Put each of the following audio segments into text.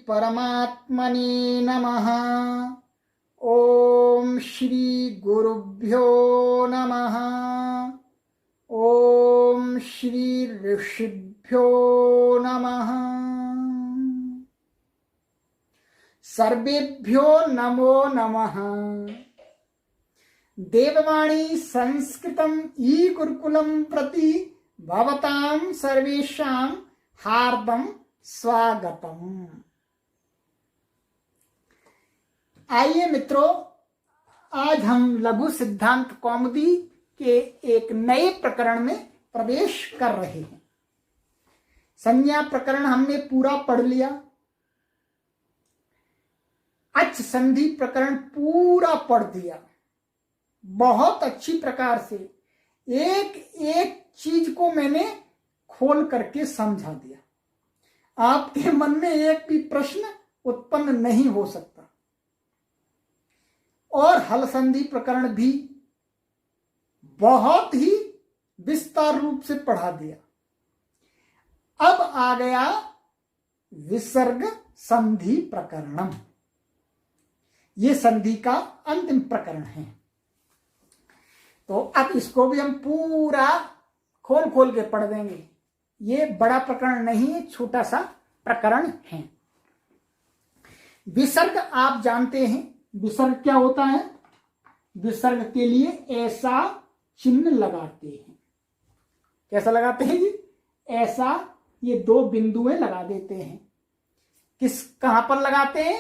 परमात्मने नमः। ओम श्री गुरुभ्यो नमः। ओम श्री ऋषिभ्यो नमः। सर्वेभ्यो नमो नमः। देववाणी संस्कृतम ई गुरुकुलम प्रति भवतां सर्वेषां हार्दं स्वागतम। आइए मित्रों, आज हम लघु सिद्धांत कौमुदी के एक नए प्रकरण में प्रवेश कर रहे हैं। संज्ञा प्रकरण हमने पूरा पढ़ लिया, अच संधि प्रकरण पूरा पढ़ दिया। बहुत अच्छी प्रकार से एक एक चीज को मैंने खोल करके समझा दिया। आपके मन में एक भी प्रश्न उत्पन्न नहीं हो सकता। और हल संधि प्रकरण भी बहुत ही विस्तार रूप से पढ़ा दिया। अब आ गया विसर्ग संधि प्रकरणम। ये संधि का अंतिम प्रकरण है। तो अब इसको भी हम पूरा खोल खोल के पढ़ देंगे। ये बड़ा प्रकरण नहीं, छोटा सा प्रकरण है। विसर्ग आप जानते हैं, विसर्ग क्या होता है? विसर्ग के लिए ऐसा चिन्ह लगाते हैं। कैसा लगाते हैं जी? ऐसा, ये दो बिंदुएं लगा देते हैं। कहां पर लगाते हैं?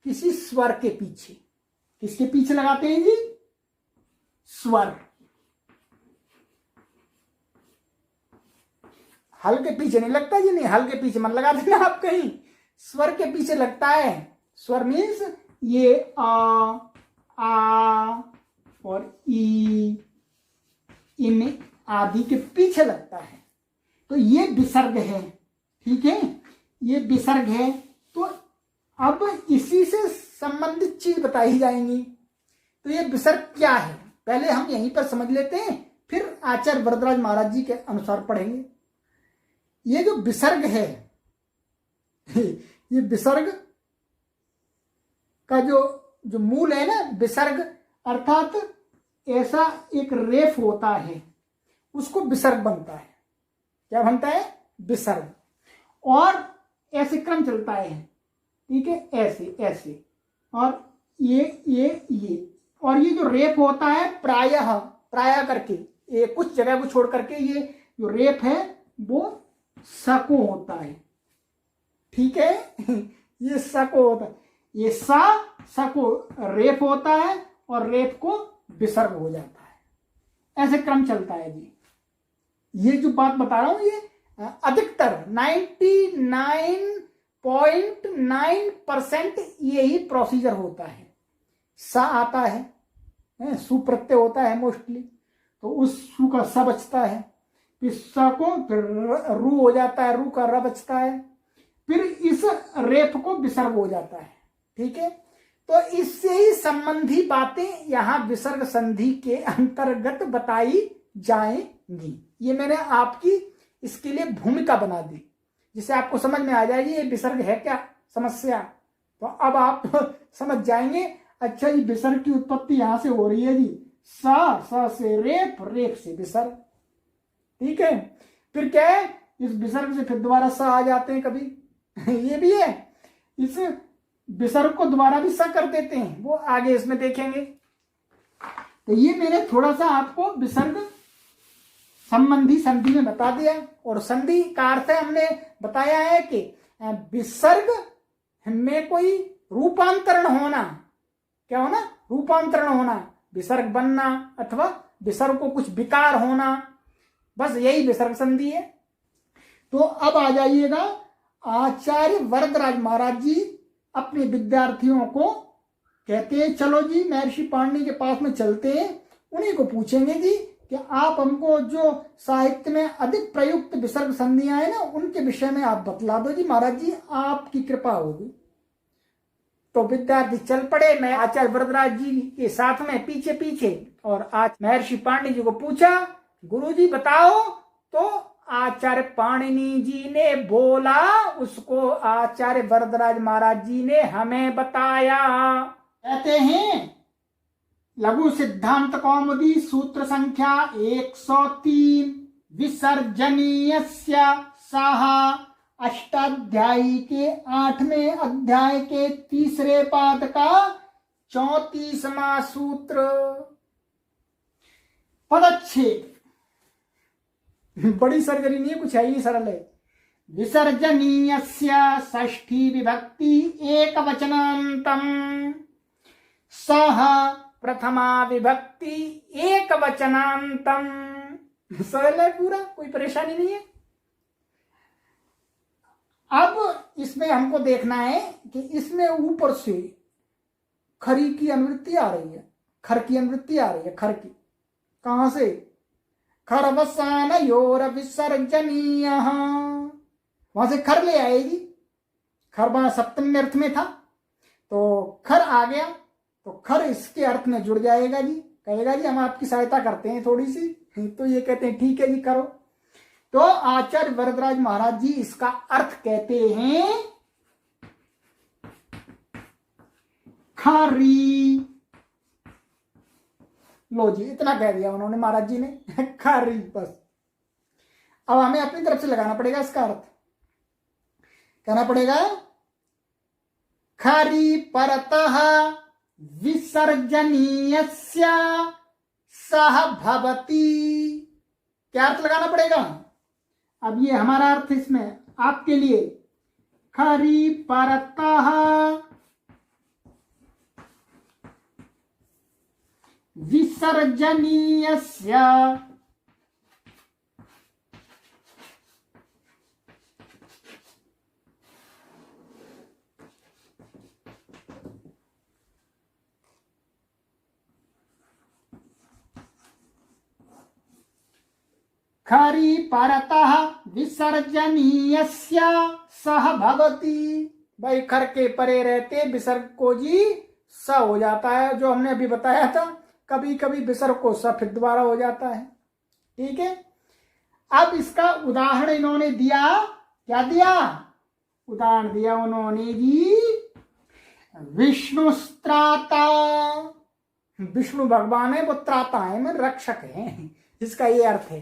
किसी स्वर के पीछे। किसके पीछे लगाते हैं जी? स्वर। हल के पीछे नहीं लगता जी, नहीं, हल के पीछे मत लगा देना आप कहीं, स्वर के पीछे लगता है। स्वर मीन्स ये आ और ई, इन आदि के पीछे लगता है। तो ये विसर्ग है, ठीक है, ये विसर्ग है। तो अब इसी से संबंधित चीज बताई जाएंगी। तो ये विसर्ग क्या है, पहले हम यहीं पर समझ लेते हैं, फिर आचार्य वरदराज महाराज जी के अनुसार पढ़ेंगे। ये जो विसर्ग है, ये विसर्ग का जो मूल है ना, विसर्ग अर्थात ऐसा एक रेफ होता है, उसको विसर्ग बनता है। क्या बनता है? विसर्ग। और ऐसे क्रम चलता है, ठीक है, ऐसे ऐसे, और ये और ये जो रेप होता है प्रायः करके, ये कुछ जगह को छोड़ करके ये जो रेप है वो सको होता है, ठीक है। ये सको होता है, ये सको रेप होता है और रेप को विसर्ग हो जाता है। ऐसे क्रम चलता है जी। ये जो बात बता रहा हूं, ये अधिकतर 99.9% यही प्रोसीजर होता है। सा आता है, सु प्रत्यय होता है मोस्टली, तो उस सु का स बचता है, फिर स को फिर रू हो जाता है, रू का र बचता है, फिर इस रेप को विसर्ग हो जाता है, ठीक है। तो इससे ही संबंधी बातें यहाँ विसर्ग संधि के अंतर्गत बताई जाएंगी। ये मैंने आपकी इसके लिए भूमिका बना दी, जिससे आपको समझ में आ जाएगी ये विसर्ग है क्या समस्या। तो अब आप समझ जाएंगे, अच्छा ये विसर्ग की उत्पत्ति यहां से हो रही है जी, सा से रेप, रेप से विसर्ग, ठीक है। फिर क्या है, इस विसर्ग से फिर दोबारा सा आ जाते हैं कभी। ये भी है, इस विसर्ग को दोबारा भी सा कर देते हैं, वो आगे इसमें देखेंगे। तो ये मैंने थोड़ा सा आपको विसर्ग संबंधी संधि में बता दिया। और संधि का अर्थ हमने बताया है कि विसर्ग में कोई रूपांतरण होना, क्या होना? रूपांतरण होना, विसर्ग बनना, अथवा विसर्ग को कुछ विकार होना, बस यही विसर्ग संधि है। तो अब आ जाइएगा, आचार्य वरदराज महाराज जी अपने विद्यार्थियों को कहते हैं, चलो जी महर्षि पाणिनि के पास में चलते हैं, उन्हीं को पूछेंगे जी कि आप हमको जो साहित्य में अधिक प्रयुक्त विसर्ग संधियां हैं ना, उनके विषय में आप बतला दो जी महाराज जी, आपकी कृपा होगी। तो विद्यार्थी चल पड़े, मैं आचार्य वरदराज जी के साथ में पीछे पीछे, और आज महर्षि पाणिनि जी को पूछा, गुरु जी बताओ तो आचार्य पाणिनि जी ने बोला उसको आचार्य वरदराज महाराज जी ने हमें बताया। कहते हैं लघु सिद्धांत कौमुदी सूत्र संख्या 103 विसर्जनीयस्य सह अष्टाध्यायी के 8वें अध्याय के 3रे पाद का 34वां सूत्र। पदच्छेद बड़ी सर्जरी नहीं है, कुछ है ही सरल है। विसर्जनीयस्य षष्ठी विभक्ति एक वचनान्तम सह प्रथमा विभक्ति एक वचनान्तम। सरल है पूरा, कोई परेशानी नहीं है। अब इसमें हमको देखना है कि इसमें ऊपर से खरी की अनुवृत्ति आ रही है, खर की अनुवृत्ति आ रही है। खर की कहां से? खरवसान योर विसर्जनीय, वहां से खर ले आएगी। खर वहां सप्तमी अर्थ में था तो खर आ गया तो खर इसके अर्थ में जुड़ जाएगा जी। कहेगा जी हम आपकी सहायता करते हैं थोड़ी सी, तो ये कहते हैं ठीक है जी करो। तो आचार्य वरदराज महाराज जी इसका अर्थ कहते हैं खरी। लो जी इतना कह दिया उन्होंने महाराज जी ने, खरी बस। अब हमें अपनी तरफ से लगाना पड़ेगा इसका अर्थ। कहना पड़ेगा खरी परतः विसर्जनीयस्य सह भवति। क्या अर्थ लगाना पड़ेगा? अब ये हमारा अर्थ इसमें आपके लिए खरी परतः विसर्जनीयस्य खरी परतः विसर्जनीयस्य सह भवति। भाई खर के परे रहते विसर्ग को जी स हो जाता है, जो हमने अभी बताया था। कभी कभी विसर्ग को स फिर दोबारा हो जाता है। ठीक है, अब इसका उदाहरण इन्होंने दिया। क्या दिया? उदाहरण दिया उन्होंने जी विष्णुस्त्राता। विष्णु भगवान है, वो त्राता है, मैं रक्षक है, इसका ये अर्थ है।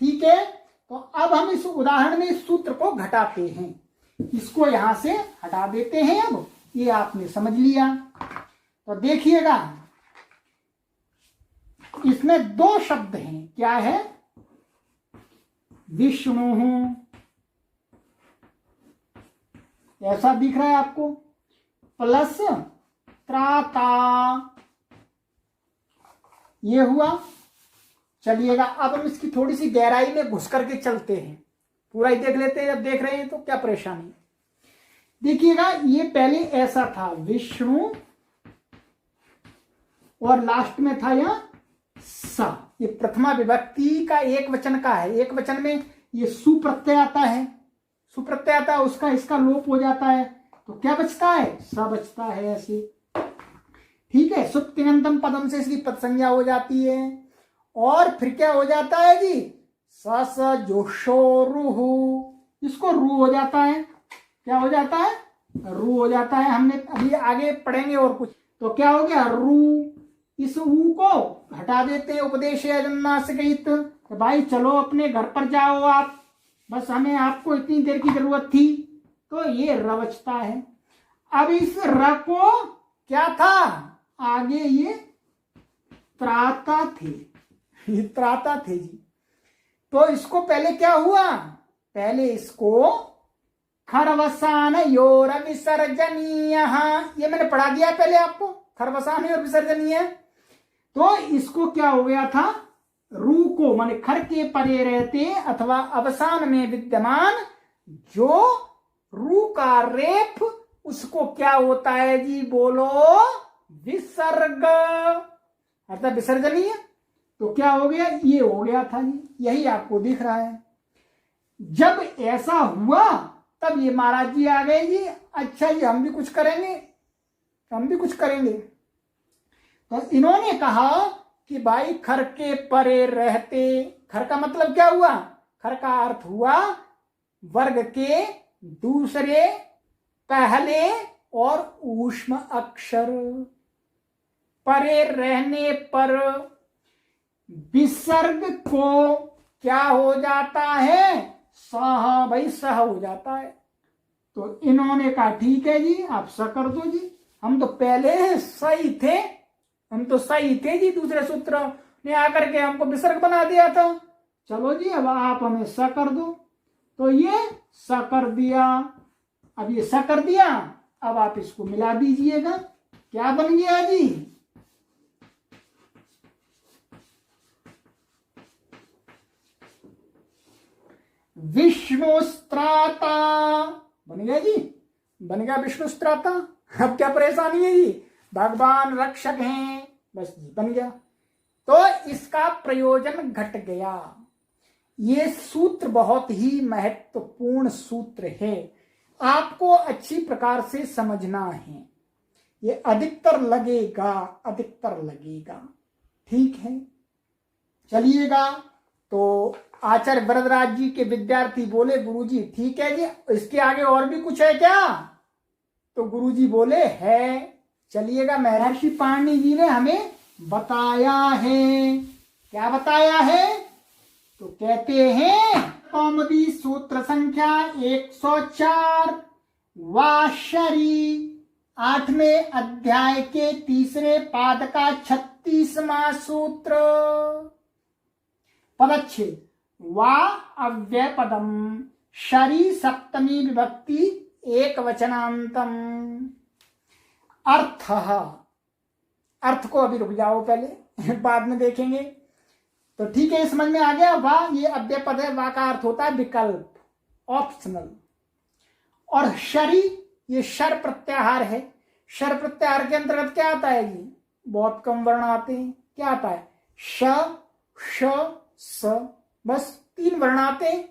ठीक है, तो अब हम इस उदाहरण में इस सूत्र को घटाते हैं, इसको यहां से हटा देते हैं। अब ये आपने समझ लिया तो देखिएगा इसमें दो शब्द हैं। क्या है? विष्णु, ऐसा दिख रहा है आपको, प्लस त्राता, ये हुआ। चलिएगा अब हम इसकी थोड़ी सी गहराई में घुस करके चलते हैं, पूरा ही देख लेते हैं। जब देख रहे हैं तो क्या परेशानी। देखिएगा ये पहले ऐसा था विष्णु और लास्ट में था यहां सा। ये प्रथमा विभक्ति का एक वचन का है। एक वचन में ये सुप्रत्यय आता है, सुप्रत्यय आता है, उसका इसका लोप हो जाता है तो क्या बचता है? सा बचता है ऐसे। ठीक है, सुप्तिगंतम पदम से इसकी पद संज्ञा हो जाती है और फिर क्या हो जाता है जी? स जोशो रूहु, इसको रू हो जाता है। क्या हो जाता है? रू हो जाता है। हमने अभी आगे पढ़ेंगे और कुछ। तो क्या हो गया? रू। इस ऊ को हटा देते हैं, उपदेश अजन्नासिकहित। तो भाई चलो अपने घर पर जाओ आप, बस हमें आपको इतनी देर की जरूरत थी। तो ये र बचता है। अब इस र को क्या था? आगे ये त्राता थे, ये त्राता थे जी। तो इसको पहले क्या हुआ? पहले इसको खरवसान योर विसर्जनीय, ये मैंने पढ़ा दिया पहले आपको, खरवसान और विसर्जनीय। तो इसको क्या हो गया था? रू को माने खर के परे रहते अथवा अवसान में विद्यमान जो रू का रेफ, उसको क्या होता है जी? बोलो विसर्ग, अर्थात विसर्जनीय। तो क्या हो गया? ये हो गया था जी, यही आपको दिख रहा है। जब ऐसा हुआ तब ये महाराज जी आ गए जी, अच्छा जी हम भी कुछ करेंगे, हम भी कुछ करेंगे। तो इन्होंने कहा कि भाई खर के परे रहते, खर का मतलब क्या हुआ? खर का अर्थ हुआ वर्ग के दूसरे, पहले और ऊष्म अक्षर। परे रहने पर विसर्ग को क्या हो जाता है? सह, भाई सह हो जाता है। तो इन्होंने कहा ठीक है जी, आप स कर दो जी, हम तो पहले सही थे, हम तो सही थे जी, दूसरे सूत्र ने आकर के हमको विसर्ग बना दिया था। चलो जी अब आप हमें स कर दो। तो ये स कर दिया। अब ये स कर दिया, अब आप इसको मिला दीजिएगा, क्या बन गया जी? विष्णुस्त्राता बन गया जी, बन गया विष्णुस्त्राता। अब क्या परेशानी है जी? भगवान रक्षक हैं, बस जी बन गया। तो इसका प्रयोजन घट गया। ये सूत्र बहुत ही महत्वपूर्ण सूत्र है, आपको अच्छी प्रकार से समझना है। ये अधिकतर लगेगा, अधिकतर लगेगा, ठीक है। चलिएगा, तो आचार्य वरदराज जी के विद्यार्थी बोले गुरुजी ठीक है जी, इसके आगे और भी कुछ है क्या? तो गुरुजी बोले है। चलिएगा, महर्षि पाणिनि जी ने हमें बताया है। क्या बताया है? तो कहते हैं कौमुदी सूत्र संख्या 104 वाशरी 8वें अध्याय के तीसरे पाद का 36वां सूत्र। पदच्छेद वा अव्यय पदम शरी सप्तमी विभक्ति एक वचनांतम। अर्थ, अर्थ को अभी रुक जाओ, पहले बाद में देखेंगे। तो ठीक है, समझ में आ गया। वाह ये अव्यय पद है, वाह का अर्थ होता है विकल्प, ऑप्शनल। और शरी ये शर प्रत्याहार है। शर प्रत्याहार के अंतर्गत क्या आता है जी? बहुत कम वर्ण आते हैं। क्या आता है? श, श, स, बस 3 वर्ण आते हैं।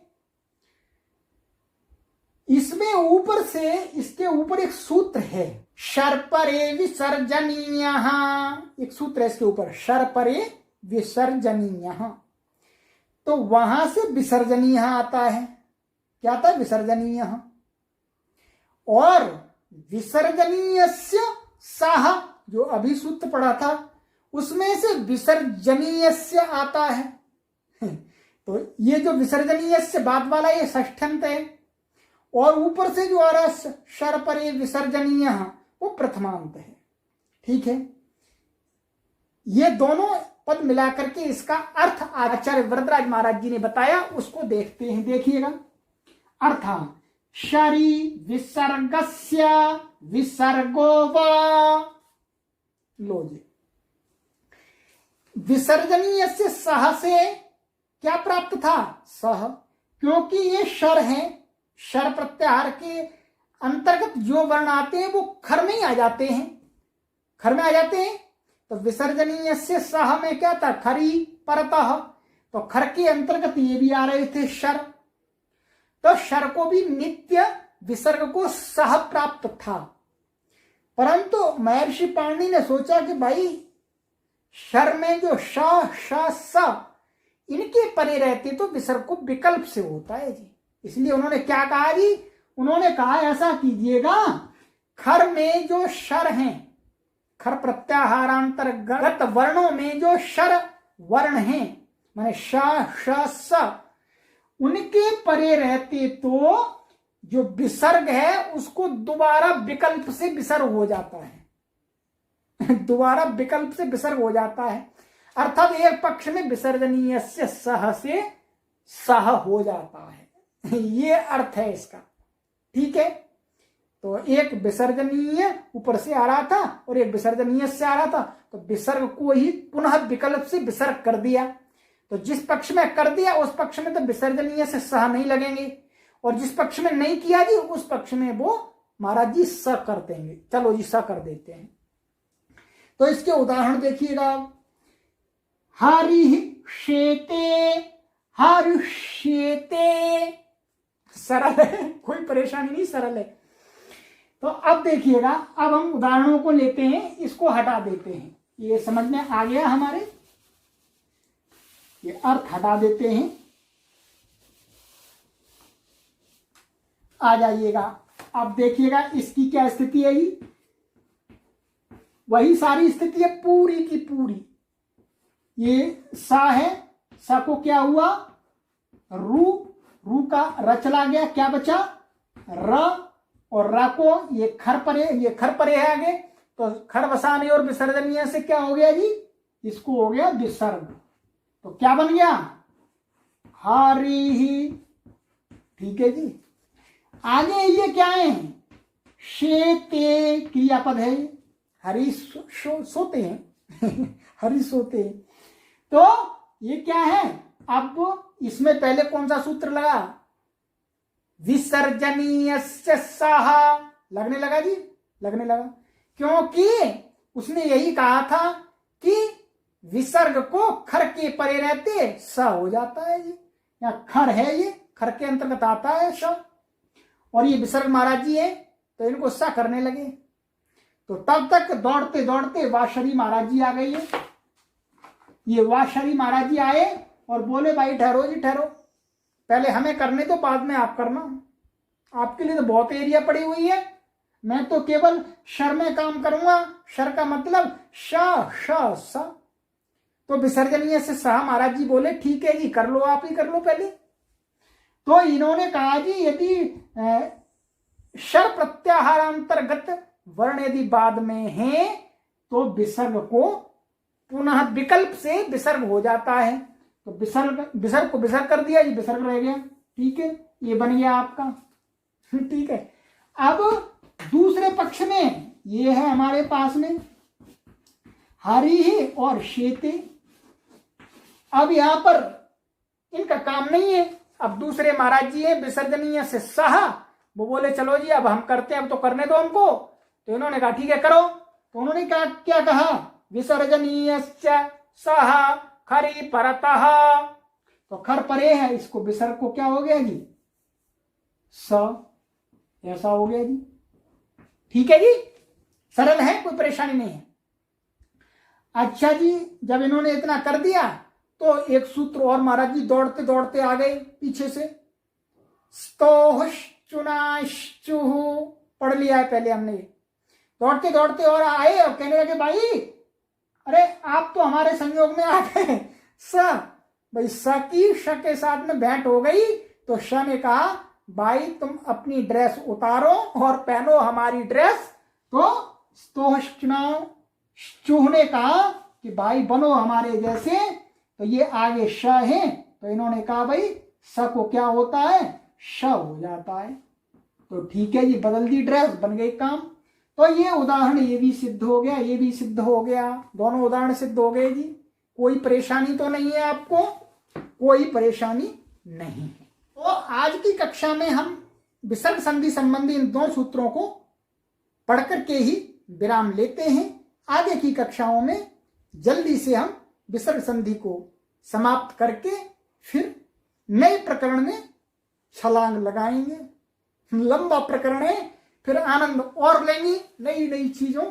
इसमें ऊपर से, इसके ऊपर एक सूत्र है, शर्परे विसर्जनीय। एक सूत्र है इसके ऊपर, शर्परे विसर्जनीय। तो वहां से विसर्जनीय आता है। क्या आता है? विसर्जनीय। और विसर्जनीय सह, जो अभी सूत्र पढ़ा था, उसमें से विसर्जनीय आता है। तो ये जो विसर्जनीय से बाद वाला ये षष्ठ्यंत है, और ऊपर से जो आ रहा है शर्परे विसर्जनीय वो प्रथमांत है। ठीक है, ये दोनों पद मिलाकर के इसका अर्थ आचार्य वरदराज महाराज जी ने बताया, उसको देखते हैं। देखिएगा, अर्थ शरी विसर्गस्य विसर्गो वा। लो जी, विसर्जनीय से सह से क्या प्राप्त था? सह, क्योंकि ये शर है। शर प्रत्याहार के अंतर्गत जो वर्ण आते हैं वो खर में ही आ जाते हैं, खर में आ जाते हैं। तो विसर्जनीय से सह में क्या था? खरी परतः। तो खर के अंतर्गत ये भी आ रहे थे शर। तो शर को भी नित्य विसर्ग को सह प्राप्त था, परंतु महर्षि पाणिनि ने सोचा कि भाई शर में जो श, श, स इनके परे रहते तो विसर्ग को विकल्प से होता है जी। इसलिए उन्होंने क्या कहा जी? उन्होंने कहा ऐसा कीजिएगा, खर में जो शर हैं, खर प्रत्याहारांतर्गत वर्णों में जो शर वर्ण हैं, माने श, श, स, उनके परे रहते तो जो विसर्ग है उसको दोबारा विकल्प से विसर्ग हो जाता है। दोबारा विकल्प से विसर्ग हो जाता है, अर्थात एक पक्ष में विसर्जनीय से सह से सह हो जाता है। ये अर्थ है इसका। ठीक है, तो एक विसर्जनीय ऊपर से आ रहा था और एक विसर्जनीय से आ रहा था, तो विसर्ग को ही पुनः विकल्प से विसर्ग कर दिया। तो जिस पक्ष में कर दिया उस पक्ष में तो विसर्जनीय से सह नहीं लगेंगे, और जिस पक्ष में नहीं किया जी उस पक्ष में वो महाराज जी स कर देंगे। चलो जी स कर देते हैं। तो इसके उदाहरण देखिएगा, हरिष्येते, हरिष्येते, सरल है, कोई परेशानी नहीं, सरल है। तो अब देखिएगा, अब हम उदाहरणों को लेते हैं, इसको हटा देते हैं। ये समझ में आ गया हमारे, ये अर्थ हटा देते हैं। आ जाइएगा। अब देखिएगा इसकी क्या स्थिति है, वही सारी स्थिति है पूरी की पूरी। ये सा है, सा को क्या हुआ, रू, रू का र चला गया, क्या बचा र, और र को ये खर परे है आगे, तो खर वसाने और विसर्जनीय से क्या हो गया जी, इसको हो गया विसर्ग। तो क्या बन गया, हरि ही। ठीक है जी। आगे ये क्या है, शेते क्रियापद है, हरि सोते हैं हरि सोते हैं। तो ये क्या है, अब इसमें पहले कौन सा सूत्र लगा, विसर्जनीय सहा, लगने लगा जी, लगने लगा, क्योंकि उसने यही कहा था कि विसर्ग को खर के परे रहते स हो जाता है जी, या खर है, ये खर के अंतर्गत आता है स, और ये विसर्ग महाराज जी है, तो इनको सा करने लगे। तो तब तक दौड़ते दौड़ते वाशरी महाराज जी आ गई है। ये वाशरी महाराज जी आए और बोले भाई ठहरो जी ठहरो, पहले हमें करने तो बाद में आप करना, आपके लिए तो बहुत एरिया पड़ी हुई है, मैं तो केवल शर में काम करूंगा। शर का मतलब श। तो विसर्जनीय से शाह महाराज जी बोले ठीक है जी कर लो, आप ही कर लो पहले। तो इन्होंने कहा जी यदि शर प्रत्याहारांतर्गत वर्ण यदि बाद में है तो विसर्ग को पुनः विकल्प से विसर्ग हो जाता है। तो विसर्ग को विसर्ग कर दिया, ये विसर्ग रह गया। ठीक है, ये बन गया आपका। ठीक है, अब दूसरे पक्ष में ये है हमारे पास में हरि और शेते। अब यहां पर इनका काम नहीं है। अब दूसरे महाराज जी है विसर्जनीय से सहा, वो बोले चलो जी अब हम करते हैं, अब तो करने दो हमको। तो इन्होंने कहा ठीक है करो। तो उन्होंने क्या कहा, विसर्जनीय सहा खरी परतः। तो खर परे है, इसको विसर्ग को क्या हो गया जी, स, ऐसा हो गया जी। ठीक है जी, सरल है, कोई परेशानी नहीं है। अच्छा जी, जब इन्होंने इतना कर दिया तो एक सूत्र और महाराज जी दौड़ते दौड़ते आ गए पीछे से। स्तोश्चुनाश्चुः पढ़ लिया है पहले हमने। दौड़ते दौड़ते और आए और कहने लगे भाई अरे आप तो हमारे संयोग में आ गए। स, भाई स की श के साथ में भेंट हो गई। तो श ने कहा भाई तुम अपनी ड्रेस उतारो और पहनो हमारी ड्रेस। तो स्तोश्चुः ने कहा कि भाई बनो हमारे जैसे। तो ये आगे श है, तो इन्होंने कहा भाई स को क्या होता है, श हो जाता है। तो ठीक है जी, बदल दी ड्रेस, बन गई काम। तो ये उदाहरण ये भी सिद्ध हो गया, ये भी सिद्ध हो गया, दोनों उदाहरण सिद्ध हो गए जी। कोई परेशानी तो नहीं है आपको, कोई परेशानी नहीं है। तो आज की कक्षा में हम विसर्ग संधि संबंधी इन दो सूत्रों को पढ़ करके ही विराम लेते हैं। आगे की कक्षाओं में जल्दी से हम विसर्ग संधि को समाप्त करके फिर नए प्रकरण में छलांग लगाएंगे। लंबा प्रकरण है, फिर आनंद और लेंगे, नई नई चीजों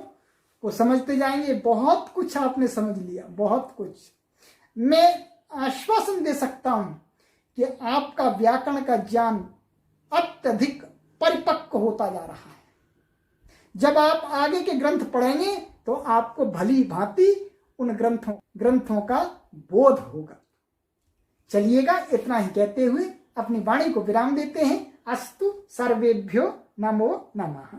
को समझते जाएंगे। बहुत कुछ आपने समझ लिया, बहुत कुछ। मैं आश्वासन दे सकता हूं कि आपका व्याकरण का ज्ञान अत्यधिक परिपक्व होता जा रहा है। जब आप आगे के ग्रंथ पढ़ेंगे तो आपको भली भांति उन ग्रंथों का बोध होगा। चलिएगा, इतना ही कहते हुए अपनी वाणी को विराम देते हैं। अस्तु सर्वेभ्यो नमो नमः।